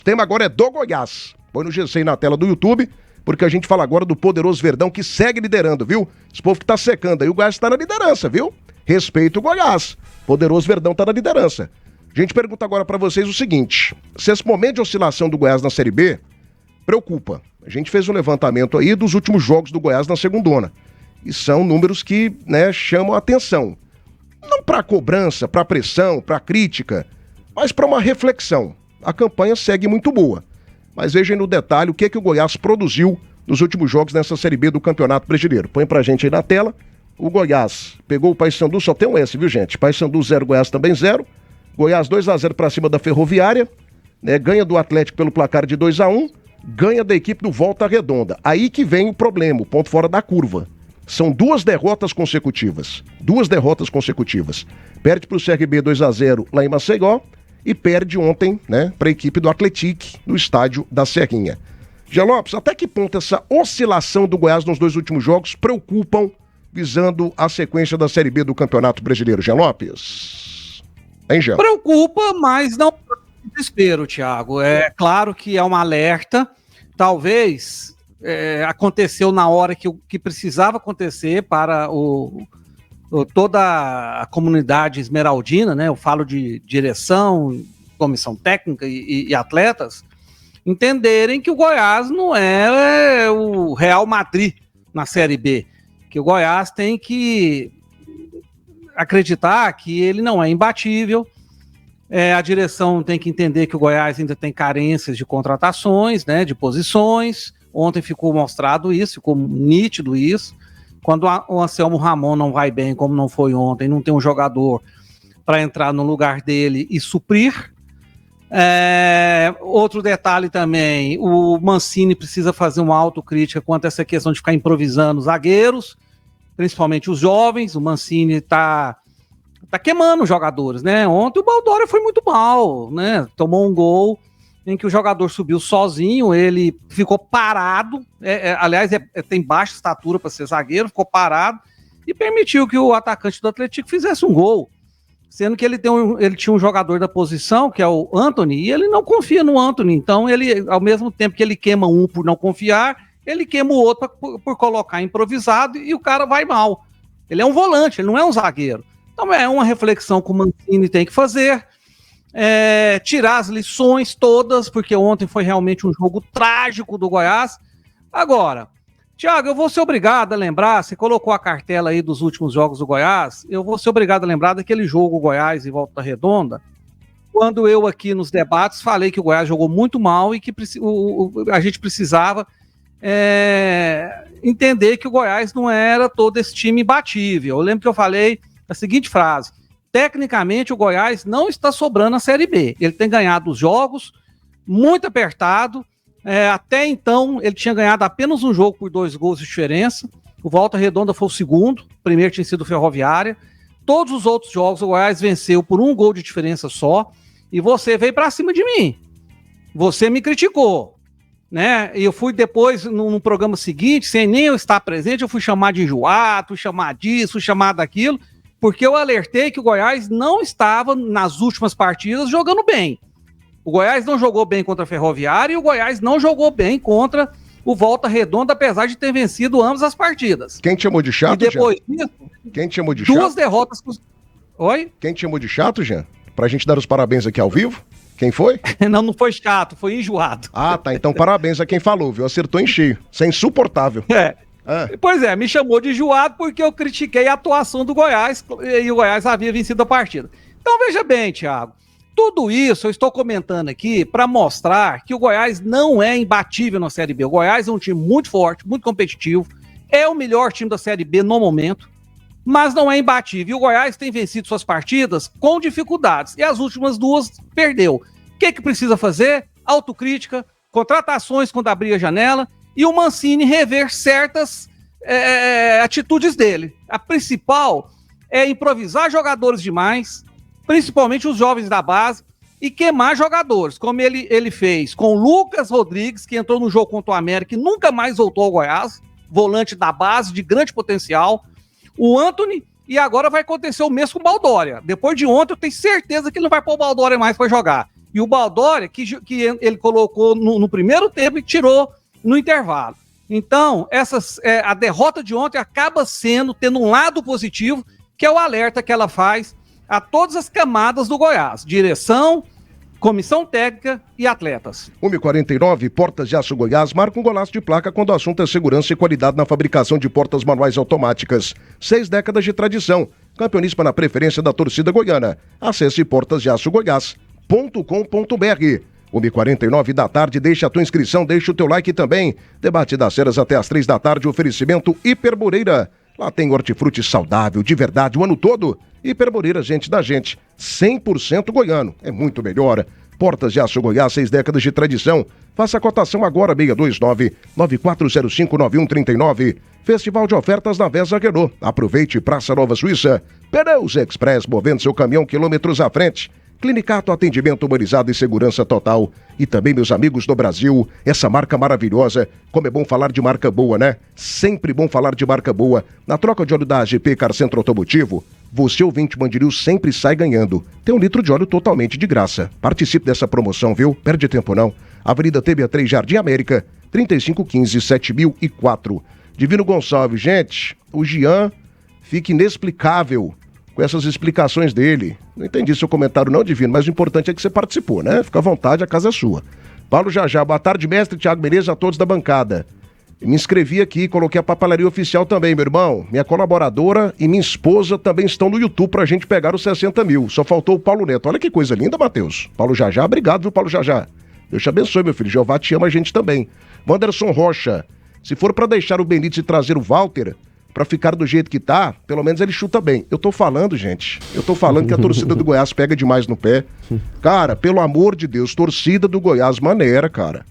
O tema agora é do Goiás. Põe no G100 na tela do YouTube, porque a gente fala agora do poderoso Verdão, que segue liderando, viu? Esse povo que tá secando aí, o Goiás tá na liderança, viu? Respeita o Goiás. Poderoso Verdão tá na liderança. A gente pergunta agora pra vocês o seguinte: se esse momento de oscilação do Goiás na Série B preocupa. A gente fez um levantamento aí dos últimos jogos do Goiás na segundona. E são números que, né, chamam a atenção. Não pra cobrança, pra pressão, pra crítica, mas pra uma reflexão. A campanha segue muito boa. Mas vejam no detalhe o que o Goiás produziu nos últimos jogos nessa Série B do Campeonato Brasileiro. Põe pra gente aí na tela. O Goiás pegou o Paysandu, só tem um S, viu, gente? Paysandu 0, Goiás também 0. Goiás 2-0 pra cima da Ferroviária, né? Ganha do Atlético pelo placar de 2-1, ganha da equipe do Volta Redonda. Aí que vem o problema, o ponto fora da curva. São duas derrotas consecutivas. Perde pro CRB 2-0 lá em Maceió e perde ontem, né, pra equipe do Atlético no estádio da Serrinha. Jean Lopes, até que ponto essa oscilação do Goiás nos dois últimos jogos preocupam visando a sequência da Série B do Campeonato Brasileiro, Jean Lopes? Hein, Jean? Preocupa, mas não desespero, Thiago. É claro que é um alerta. Talvez aconteceu na hora que precisava acontecer para toda a comunidade esmeraldina, né? Eu falo de direção, comissão técnica e atletas, entenderem que o Goiás não é o Real Madrid na Série B, que o Goiás tem que acreditar que ele não é imbatível. A direção tem que entender que o Goiás ainda tem carências de contratações, né, de posições. Ontem ficou mostrado isso, ficou nítido isso. Quando o Anselmo Ramon não vai bem, como não foi ontem, não tem um jogador para entrar no lugar dele e suprir. Outro detalhe também, o Mancini precisa fazer uma autocrítica quanto a essa questão de ficar improvisando zagueiros, principalmente os jovens. O Mancini tá queimando os jogadores, né? Ontem o Baldória foi muito mal, né? Tomou um gol em que o jogador subiu sozinho, ele ficou parado, aliás, tem baixa estatura para ser zagueiro, ficou parado e permitiu que o atacante do Atlético fizesse um gol, sendo que ele tinha um jogador da posição, que é o Antony, e ele não confia no Antony. Então ele, ao mesmo tempo que ele queima um por não confiar, ele queima o outro por colocar improvisado e o cara vai mal. Ele é um volante, ele não é um zagueiro. Então é uma reflexão que o Mancini tem que fazer, tirar as lições todas, porque ontem foi realmente um jogo trágico do Goiás. Agora, Thiago, eu vou ser obrigado a lembrar, você colocou a cartela aí dos últimos jogos do Goiás, eu vou ser obrigado a lembrar daquele jogo Goiás e Volta Redonda, quando eu aqui nos debates falei que o Goiás jogou muito mal e que a gente precisava entender que o Goiás não era todo esse time imbatível. Eu lembro que eu falei a seguinte frase: tecnicamente o Goiás não está sobrando a Série B, ele tem ganhado os jogos muito apertado. Até então ele tinha ganhado apenas um jogo por 2 gols de diferença. O Volta Redonda foi o segundo, o primeiro tinha sido o Ferroviária. Todos os outros jogos o Goiás venceu por 1 gol de diferença só, e você veio pra cima de mim, você me criticou, né? E eu fui depois, no programa seguinte, sem nem eu estar presente, eu fui chamar de enjoado, fui chamar disso, fui chamar daquilo, porque eu alertei que o Goiás não estava, nas últimas partidas, jogando bem. O Goiás não jogou bem contra a Ferroviária e o Goiás não jogou bem contra o Volta Redonda, apesar de ter vencido ambas as partidas. Quem te chamou de chato, Jean? E depois disso, quem te chamou de chato? 2 derrotas. Oi? Quem te chamou de chato, Jean? Pra gente dar os parabéns aqui ao vivo? Quem foi? Não foi chato, foi enjoado. Ah, tá. Então parabéns a quem falou, viu? Acertou em cheio. Isso é insuportável. Pois é, me chamou de enjoado porque eu critiquei a atuação do Goiás e o Goiás havia vencido a partida. Então veja bem, Thiago, tudo isso eu estou comentando aqui para mostrar que o Goiás não é imbatível na Série B. O Goiás é um time muito forte, muito competitivo, é o melhor time da Série B no momento, mas não é imbatível. E o Goiás tem vencido suas partidas com dificuldades, e as últimas 2 perdeu. O que precisa fazer? Autocrítica, contratações quando abrir a janela, e o Mancini rever certas atitudes dele. A principal é improvisar jogadores demais, principalmente os jovens da base, e queimar jogadores, como ele fez com o Lucas Rodrigues, que entrou no jogo contra o América e nunca mais voltou ao Goiás, volante da base, de grande potencial, o Antony, e agora vai acontecer o mesmo com o Baldória. Depois de ontem, eu tenho certeza que ele não vai pôr o Baldória mais para jogar. E o Baldória, que ele colocou no primeiro tempo e tirou no intervalo. Então, a derrota de ontem acaba tendo um lado positivo, que é o alerta que ela faz a todas as camadas do Goiás. Direção, comissão técnica e atletas. 1h49, Portas de Aço Goiás marca um golaço de placa quando o assunto é segurança e qualidade na fabricação de portas manuais automáticas. 6 décadas de tradição. Campeoníssima na preferência da torcida goiana. Acesse portasdeaçogoiás.com.br. 1h49 da tarde, deixa a tua inscrição, deixa o teu like também. Debate das Ceras até às 3 da tarde, oferecimento Hiperboreira. Lá tem hortifruti saudável, de verdade, o ano todo. Hiperboreira, gente da gente, 100% goiano, é muito melhor. Portas de Aço Goiás, 6 décadas de tradição. Faça a cotação agora, 629-9405-9139. Festival de ofertas na Vesa Renault. Aproveite Praça Nova Suíça. Pneus Express, movendo seu caminhão quilômetros à frente. Clinicato, atendimento humanizado e segurança total. E também, meus amigos do Brasil, essa marca maravilhosa. Como é bom falar de marca boa, né? Sempre bom falar de marca boa. Na troca de óleo da AGP Car Centro Automotivo, você, ouvinte Mandiril, sempre sai ganhando. Tem 1 litro de óleo totalmente de graça. Participe dessa promoção, viu? Perde tempo não. Avenida TB3, Jardim América, 3515-7004. Divino Gonçalves, gente, o Jean fica inexplicável com essas explicações dele. Não entendi seu comentário não, Divino, mas o importante é que você participou, né? Fica à vontade, a casa é sua. Paulo Jajá, boa tarde, mestre Thiago Menezes, a todos da bancada. Me inscrevi aqui, coloquei a papelaria oficial também, meu irmão. Minha colaboradora e minha esposa também estão no YouTube pra gente pegar os 60 mil. Só faltou o Paulo Neto. Olha que coisa linda, Matheus. Paulo Jajá, obrigado, viu, Paulo Jajá? Deus te abençoe, meu filho. Jeová te ama, a gente também. Wanderson Rocha, se for pra deixar o Benítez e trazer o Walter pra ficar do jeito que tá, pelo menos ele chuta bem. Eu tô falando, gente, que a torcida do Goiás pega demais no pé. Cara, pelo amor de Deus, torcida do Goiás, maneira, cara.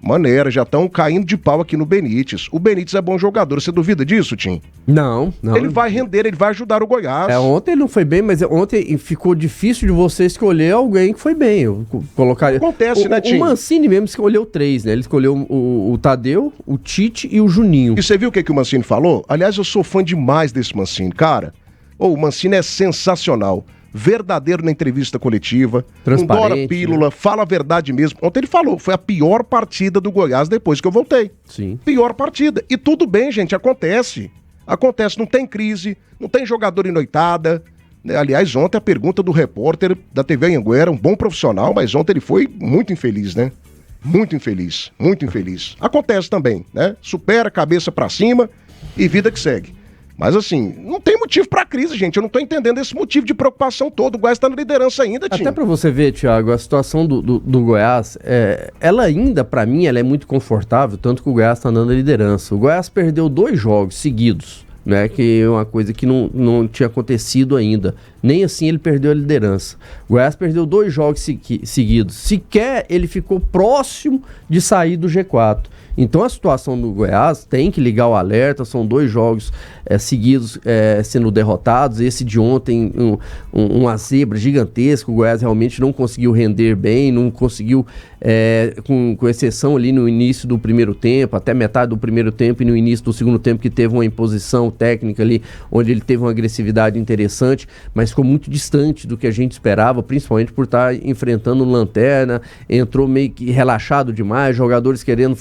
Maneira, já estão caindo de pau aqui no Benítez. O Benítez é bom jogador, você duvida disso, Tim? Não. Ele vai render, ele vai ajudar o Goiás. Ontem ele não foi bem, mas ontem ficou difícil de você escolher alguém que foi bem. Eu colocaria... Acontece, né, Tim? O Mancini mesmo escolheu 3, né? Ele escolheu o Tadeu, o Tite e o Juninho. E você viu o que o Mancini falou? Aliás, eu sou fã demais desse Mancini, cara. O Mancini é sensacional. Verdadeiro na entrevista coletiva, não dora pílula, né? Fala a verdade mesmo. Ontem ele falou, foi a pior partida do Goiás depois que eu voltei. Sim. Pior partida. E tudo bem, gente, acontece. Acontece, não tem crise, não tem jogador enoitada. Aliás, ontem a pergunta do repórter da TV Anhanguera, um bom profissional, mas ontem ele foi muito infeliz, né? Muito infeliz, muito infeliz. Acontece também, né? Supera a cabeça pra cima e vida que segue. Mas assim, não tem motivo pra crise, gente. Eu não tô entendendo esse motivo de preocupação todo. O Goiás tá na liderança ainda, Tim. Até pra você ver, Thiago, a situação do Goiás, ela ainda, pra mim, ela é muito confortável, tanto que o Goiás tá andando na liderança. O Goiás perdeu 2 jogos seguidos, né? Que é uma coisa que não tinha acontecido ainda. Nem assim ele perdeu a liderança. O Goiás perdeu 2 jogos seguidos. Sequer ele ficou próximo de sair do G4. Então a situação do Goiás tem que ligar o alerta, são 2 jogos seguidos sendo derrotados, esse de ontem uma zebra gigantesca, o Goiás realmente não conseguiu render bem, não conseguiu, com exceção ali no início do primeiro tempo, até metade do primeiro tempo e no início do segundo tempo que teve uma imposição técnica ali, onde ele teve uma agressividade interessante, mas ficou muito distante do que a gente esperava, principalmente por estar enfrentando Lanterna, entrou meio que relaxado demais, jogadores querendo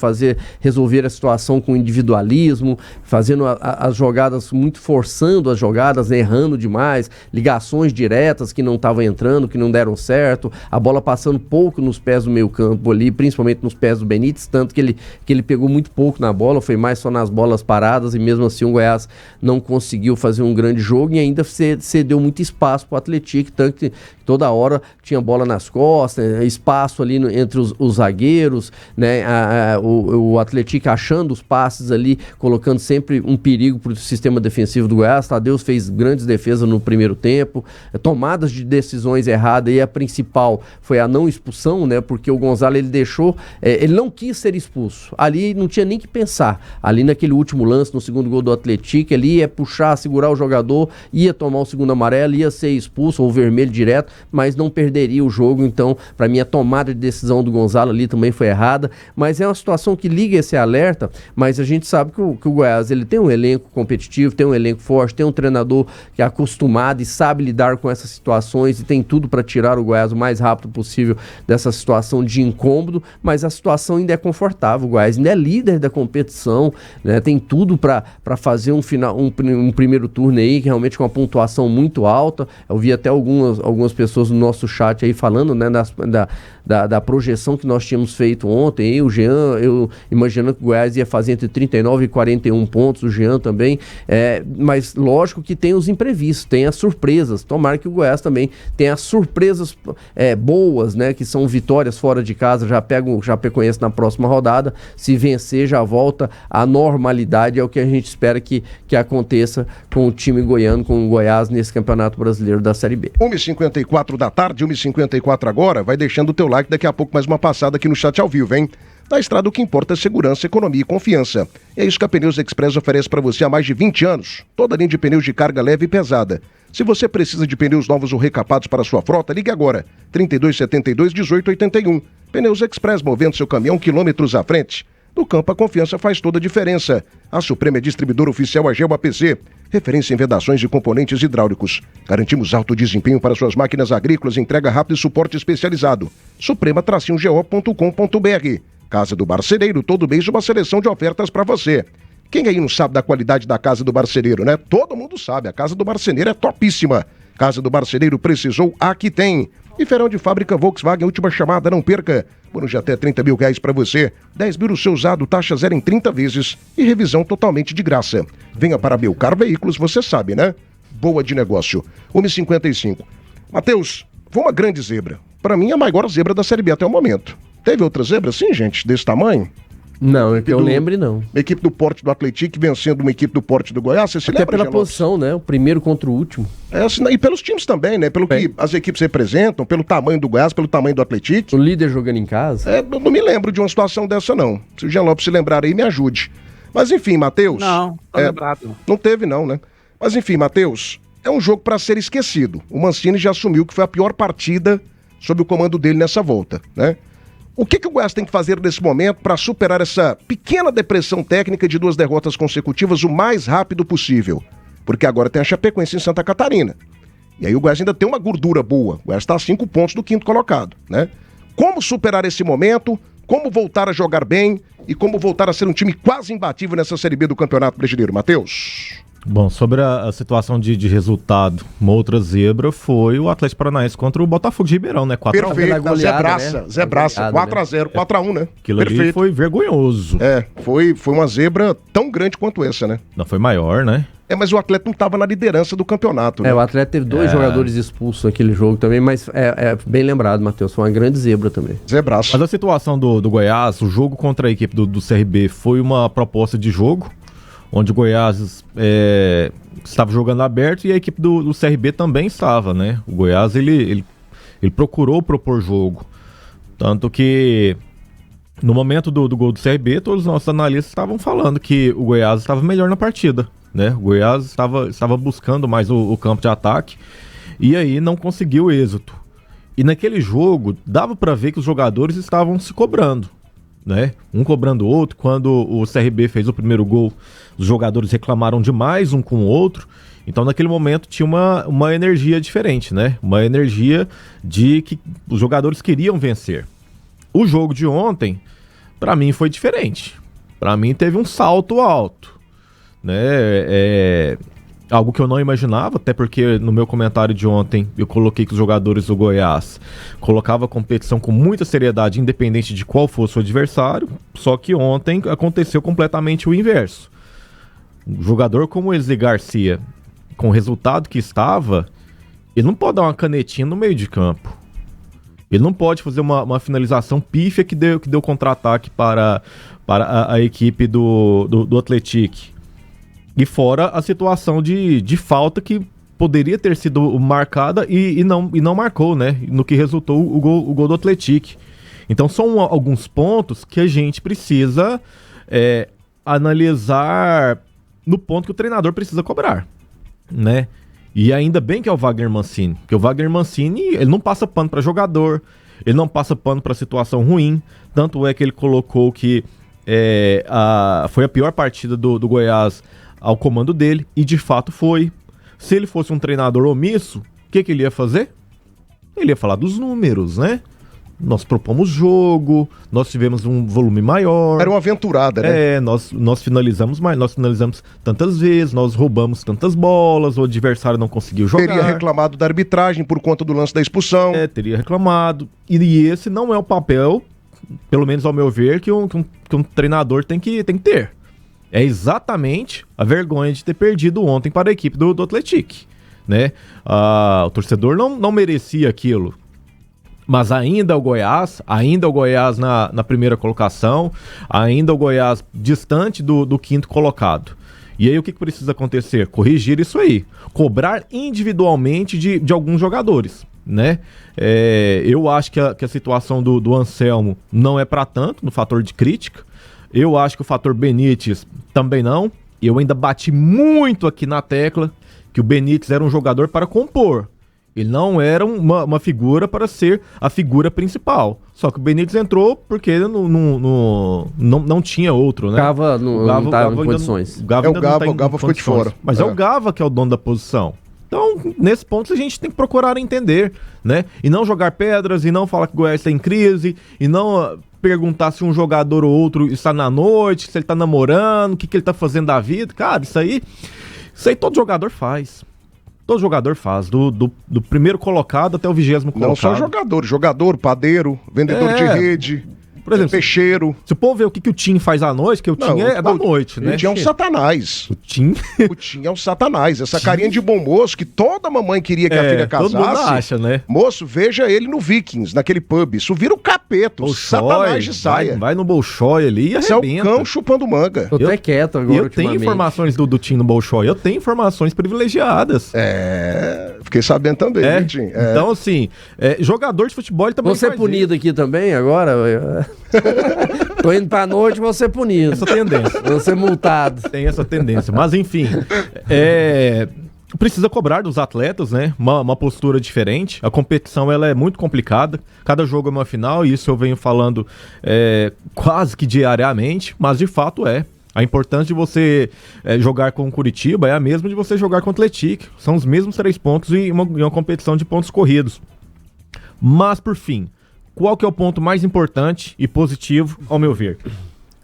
resolver a situação com individualismo, fazendo as jogadas, muito forçando as jogadas, né, errando demais, ligações diretas que não estavam entrando, que não deram certo, a bola passando pouco nos pés do meio campo ali, principalmente nos pés do Benítez, tanto que ele pegou muito pouco na bola, foi mais só nas bolas paradas e mesmo assim o Goiás não conseguiu fazer um grande jogo e ainda cedeu muito espaço para o Atlético, tanto que toda hora tinha bola nas costas, espaço ali entre os zagueiros, né, o Atlético achando os passes ali, colocando sempre um perigo para o sistema defensivo do Goiás. Tadeu fez grandes defesas no primeiro tempo, tomadas de decisões erradas, e a principal foi a não expulsão, né, porque o Gonzalo ele deixou, ele não quis ser expulso, ali não tinha nem que pensar, ali naquele último lance, no segundo gol do Atlético, tática ali, é puxar, segurar o jogador, ia tomar o segundo amarelo, ia ser expulso ou vermelho direto, mas não perderia o jogo. Então, para mim, a tomada de decisão do Gonzalo ali também foi errada, mas é uma situação que liga esse alerta, mas a gente sabe que o Goiás, ele tem um elenco competitivo, tem um elenco forte, tem um treinador que é acostumado e sabe lidar com essas situações e tem tudo para tirar o Goiás o mais rápido possível dessa situação de incômodo, mas a situação ainda é confortável. O Goiás ainda é líder da competição, né? Tem tudo para fazer um primeiro turno aí, que realmente com uma pontuação muito alta. Eu vi até algumas pessoas no nosso chat aí falando, né, da projeção que nós tínhamos feito ontem. Aí, o Jean, eu imaginando que o Goiás ia fazer entre 39 e 41 pontos, o Jean também, mas lógico que tem os imprevistos, tem as surpresas. Tomara que o Goiás também tenha as surpresas boas, né, que são vitórias fora de casa, já pega o Chapecoense na próxima rodada, se vencer já volta à normalidade, é o que a gente espera que aconteça com o time goiano, com o Goiás nesse Campeonato Brasileiro da Série B. 1h54 da tarde, 1h54 agora, vai deixando o teu like, daqui a pouco mais uma passada aqui no chat ao vivo, hein? Na estrada o que importa é segurança, economia e confiança. É isso que a Pneus Express oferece para você há mais de 20 anos. Toda linha de pneus de carga leve e pesada. Se você precisa de pneus novos ou recapados para sua frota, ligue agora. 3272-1881. Pneus Express, movendo seu caminhão quilômetros à frente. No campo, a confiança faz toda a diferença. A Suprema é distribuidora oficial AGEL APC, referência em vedações e componentes hidráulicos. Garantimos alto desempenho para suas máquinas agrícolas, entrega rápida e suporte especializado. Suprema-go.com.br. Casa do Marceneiro, todo mês uma seleção de ofertas para você. Quem aí não sabe da qualidade da Casa do Marceneiro, né? Todo mundo sabe, a Casa do Marceneiro é topíssima. Casa do Marceneiro precisou, aqui tem. E feirão de fábrica Volkswagen, última chamada, não perca. Bônus de até R$30 mil para você. 10 mil no seu usado, taxa zero em 30 vezes e revisão totalmente de graça. Venha para Belcar Veículos, você sabe, né? Boa de negócio. 1h55. Matheus, foi uma grande zebra. Para mim, a maior zebra da Série B até o momento. Teve outra zebra, sim, gente, desse tamanho? Não, que eu lembre, não. Uma equipe do porte do Atlético vencendo uma equipe do porte do Goiás, você se até lembra, pela posição, né? O primeiro contra o último. E pelos times também, né? Pelo que as equipes representam, pelo tamanho do Goiás, pelo tamanho do Atlético. O líder jogando em casa. Eu não me lembro de uma situação dessa, não. Se o Jean Lopes se lembrar aí, me ajude. Mas enfim, Matheus... Não, tá lembrado. Não teve, não, né? Mas enfim, Matheus, é um jogo para ser esquecido. O Mancini já assumiu que foi a pior partida sob o comando dele nessa volta, né? O que o Goiás tem que fazer nesse momento para superar essa pequena depressão técnica de 2 derrotas consecutivas o mais rápido possível? Porque agora tem a Chapecoense em Santa Catarina. E aí o Goiás ainda tem uma gordura boa. O Goiás está a 5 pontos do 5º colocado, né? Como superar esse momento? Como voltar a jogar bem? E como voltar a ser um time quase imbatível nessa Série B do Campeonato Brasileiro, Matheus? Bom, sobre a situação de resultado, uma outra zebra foi o Atlético Paranaense contra o Botafogo de Ribeirão, né? Perfeito, goleada, Zebraça, 4x0, 4x1, né? Aquilo ali foi vergonhoso. Foi uma zebra tão grande quanto essa, né? Não, foi maior, né? Mas o Atlético não estava na liderança do campeonato, né? O Atlético teve 2 jogadores expulsos naquele jogo também, mas é bem lembrado, Matheus, foi uma grande zebra também. Zebraço. Mas a situação do Goiás, o jogo contra a equipe do CRB foi uma proposta de jogo, onde o Goiás estava jogando aberto e a equipe do CRB também estava, né? O Goiás, ele procurou propor jogo. Tanto que, no momento do gol do CRB, todos os nossos analistas estavam falando que o Goiás estava melhor na partida, né? O Goiás estava buscando mais o campo de ataque e aí não conseguiu êxito. E naquele jogo, dava para ver que os jogadores estavam se cobrando, né? Um cobrando o outro. Quando o CRB fez o primeiro gol, os jogadores reclamaram demais um com o outro. Então naquele momento tinha uma energia diferente, né? Uma energia de que os jogadores queriam vencer. O jogo de ontem, para mim, foi diferente. Para mim teve um salto alto, né? Algo que eu não imaginava, até porque no meu comentário de ontem eu coloquei que os jogadores do Goiás colocavam a competição com muita seriedade, independente de qual fosse o adversário, só que ontem aconteceu completamente o inverso. Um jogador como o Wesley Garcia, com o resultado que estava, ele não pode dar uma canetinha no meio de campo. Ele não pode fazer uma finalização pífia que deu contra-ataque para a equipe do Atlético. E fora a situação de falta que poderia ter sido marcada e não marcou, né? No que resultou o gol do Atlético. Então são alguns pontos que a gente precisa analisar no ponto que o treinador precisa cobrar, né? E ainda bem que é o Wagner Mancini, porque o Wagner Mancini, ele não passa pano para jogador, ele não passa pano para situação ruim, tanto é que ele colocou que foi a pior partida do Goiás ao comando dele, e de fato foi. Se ele fosse um treinador omisso, o que ele ia fazer? Ele ia falar dos números, né? Nós propomos jogo, nós tivemos um volume maior. Era uma aventurada, né? Nós finalizamos mais, nós finalizamos tantas vezes, nós roubamos tantas bolas, o adversário não conseguiu jogar. Teria reclamado da arbitragem por conta do lance da expulsão. Teria reclamado. E esse não é o papel, pelo menos ao meu ver, que um treinador tem que ter. É exatamente a vergonha de ter perdido ontem para a equipe do Atlético, né? O torcedor não merecia aquilo. Mas ainda o Goiás na primeira colocação, ainda o Goiás distante do quinto colocado. E aí o que precisa acontecer? Corrigir isso aí. Cobrar individualmente de alguns jogadores, né? Eu acho que a situação do Anselmo não é para tanto no fator de crítica. Eu acho que o fator Benítez também não. Eu ainda bati muito aqui na tecla que o Benítez era um jogador para compor. Ele não era uma figura para ser a figura principal. Só que o Benítez entrou porque não tinha outro, né? Gava não estava em condições. O Gava ficou de fora. Mas é o Gava que é o dono da posição. Então, nesse ponto, a gente tem que procurar entender, né? E não jogar pedras, e não falar que o Goiás está em crise, e não perguntar se um jogador ou outro está na noite, se ele está namorando, o que ele está fazendo da vida. Cara, isso aí todo jogador faz. Todo jogador faz, do primeiro colocado até o 20º colocado. Não só jogador, padeiro, vendedor de rede, por exemplo, peixeiro. Se o povo vê o que o Tim faz à noite, que o Tim é da noite, né? O Tim é um satanás. O Tim é um satanás. Essa carinha de bom moço que toda mamãe queria que a filha casasse. Todo mundo acha, né? Moço, veja ele no Vikings, naquele pub. Isso vira o capeta, o satanás de saia. Vai no Bolshoi ali e arrebenta. Isso é o cão chupando manga. Tô até quieto agora. Eu tenho informações do Tim no Bolshoi. Eu tenho informações privilegiadas. Fiquei sabendo também, viu, Tim? Então, assim, jogador de futebol também. Você punido aqui também agora? Tô indo pra noite, vou ser punido. Essa tendência. Vou ser multado. Tem essa tendência. Mas, enfim, precisa cobrar dos atletas, né? Uma postura diferente. A competição, ela é muito complicada. Cada jogo é uma final, e isso eu venho falando quase que diariamente, mas de fato é. A importância de você jogar com o Curitiba é a mesma de você jogar com o Atlético. São os mesmos 3 pontos em uma competição de pontos corridos. Mas, por fim, qual que é o ponto mais importante e positivo, ao meu ver?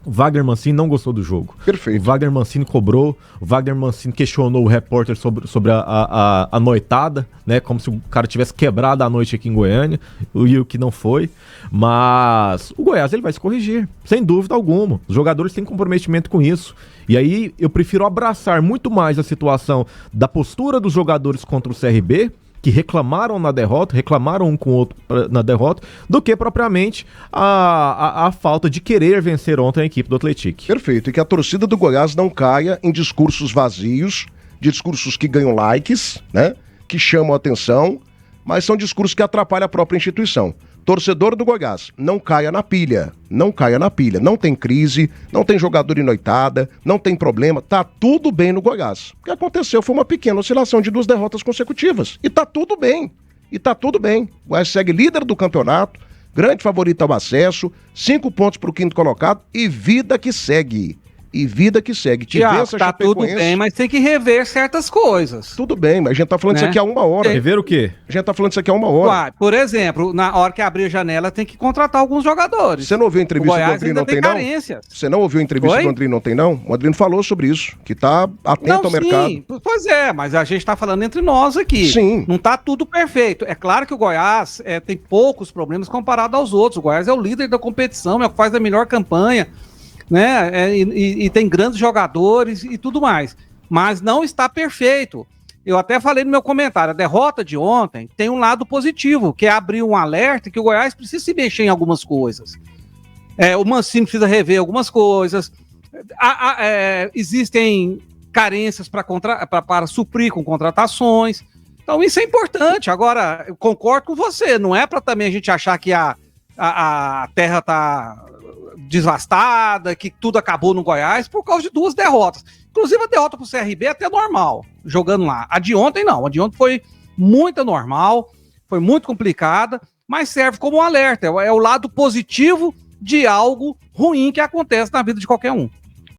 O Wagner Mancini não gostou do jogo. Perfeito. O Wagner Mancini cobrou, o Wagner Mancini questionou o repórter sobre a noitada, né? Como se o cara tivesse quebrado a noite aqui em Goiânia, e o que não foi. Mas o Goiás, ele vai se corrigir, sem dúvida alguma. Os jogadores têm comprometimento com isso. E aí eu prefiro abraçar muito mais a situação da postura dos jogadores contra o CRB, que reclamaram na derrota, reclamaram um com o outro na derrota, do que propriamente a falta de querer vencer ontem a equipe do Atlético. Perfeito, e que a torcida do Goiás não caia em discursos vazios, discursos que ganham likes, né, que chamam a atenção, mas são discursos que atrapalham a própria instituição. Torcedor do Goiás, não caia na pilha, não tem crise, não tem jogador em noitada, não tem problema, tá tudo bem no Goiás. O que aconteceu foi uma pequena oscilação de 2 derrotas consecutivas, e tá tudo bem, O Goiás segue líder do campeonato, grande favorito ao acesso, 5 pontos pro 5º colocado, e vida que segue. Tiago, tá tudo bem, mas tem que rever certas coisas. Tudo bem, mas a gente tá falando isso aqui há 1 hora. Rever o quê? A gente tá falando isso aqui há 1 hora. Uai, por exemplo, na hora que abrir a janela, tem que contratar alguns jogadores. Você não ouviu a entrevista do Andrino Não Tem Não? Você não ouviu a entrevista do Andrino Não Tem Não? O Andrino falou sobre isso, que tá atento ao mercado. Sim, pois é, mas a gente tá falando entre nós aqui. Sim. Não tá tudo perfeito. É claro que o Goiás tem poucos problemas comparado aos outros. O Goiás é o líder da competição, é o que faz a melhor campanha, né? E tem grandes jogadores e tudo mais, mas não está perfeito. Eu até falei no meu comentário, a derrota de ontem tem um lado positivo, que é abrir um alerta que o Goiás precisa se mexer em algumas coisas. O Mancini precisa rever algumas coisas, existem carências para suprir com contratações, então isso é importante. Agora, eu concordo com você, não é para também a gente achar que a terra está desvastada, que tudo acabou no Goiás por causa de 2 derrotas. Inclusive a derrota pro CRB é até normal, jogando lá. A de ontem não, a de ontem foi muito normal, foi muito complicada, mas serve como um alerta, é o lado positivo de algo ruim que acontece na vida de qualquer um.